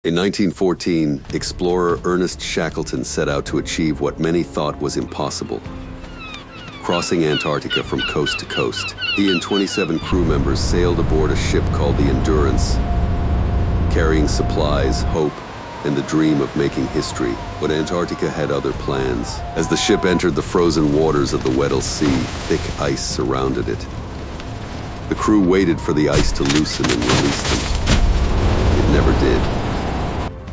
In 1914, explorer Ernest Shackleton set out to achieve what many thought was impossible: crossing Antarctica from coast to coast. He and 27 crew members sailed aboard a ship called the Endurance, carrying supplies, hope, and the dream of making history. But Antarctica had other plans. As the ship entered the frozen waters of the Weddell Sea, thick ice surrounded it. The crew waited for the ice to loosen and release them. It never did.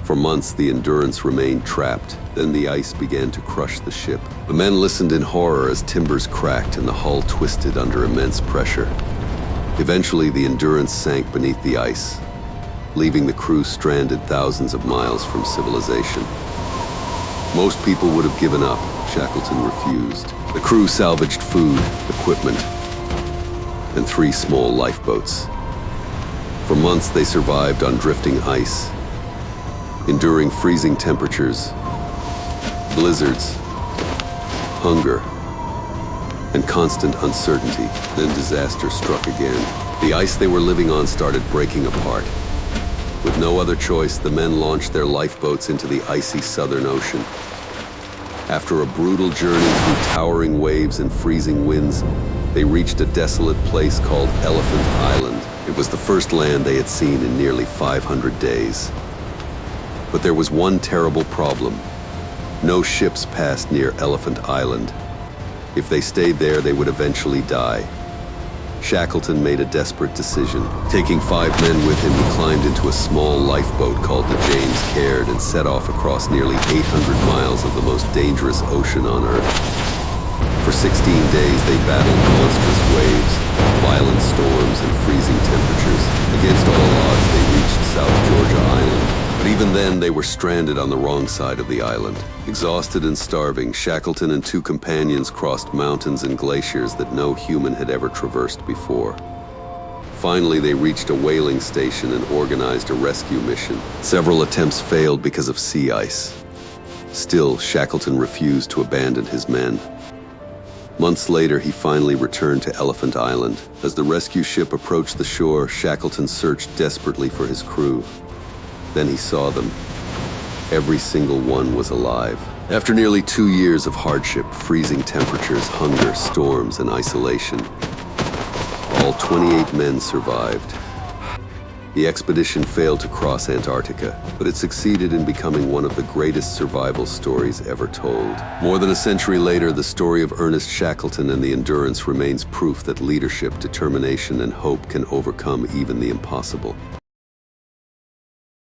For months, the Endurance remained trapped. Then the ice began to crush the ship. The men listened in horror as timbers cracked and the hull twisted under immense pressure. Eventually, the Endurance sank beneath the ice, leaving the crew stranded thousands of miles from civilization. Most people would have given up. Shackleton refused. The crew salvaged food, equipment, and 3 small lifeboats. For months, they survived on drifting ice, enduring freezing temperatures, blizzards, hunger, and constant uncertainty. Then disaster struck again. The ice they were living on started breaking apart. With no other choice, the men launched their lifeboats into the icy Southern Ocean. After a brutal journey through towering waves and freezing winds, they reached a desolate place called Elephant Island. It was the first land they had seen in nearly 500 days. But there was one terrible problem. No ships passed near Elephant Island. If they stayed there, they would eventually die. Shackleton made a desperate decision. Taking 5 men with him, he climbed into a small lifeboat called the James Caird and set off across nearly 800 miles of the most dangerous ocean on Earth. For 16 days, they battled monstrous waves, violent storms, and freezing temperatures. Against all odds, they reached South Georgia Island. But even then, they were stranded on the wrong side of the island. Exhausted and starving, Shackleton and 2 companions crossed mountains and glaciers that no human had ever traversed before. Finally, they reached a whaling station and organized a rescue mission. Several attempts failed because of sea ice. Still, Shackleton refused to abandon his men. Months later, he finally returned to Elephant Island. As the rescue ship approached the shore, Shackleton searched desperately for his crew. Then he saw them. Every single one was alive. After nearly 2 years of hardship, freezing temperatures, hunger, storms, and isolation, all 28 men survived. The expedition failed to cross Antarctica, but it succeeded in becoming one of the greatest survival stories ever told. More than a century later, the story of Ernest Shackleton and the Endurance remains proof that leadership, determination, and hope can overcome even the impossible.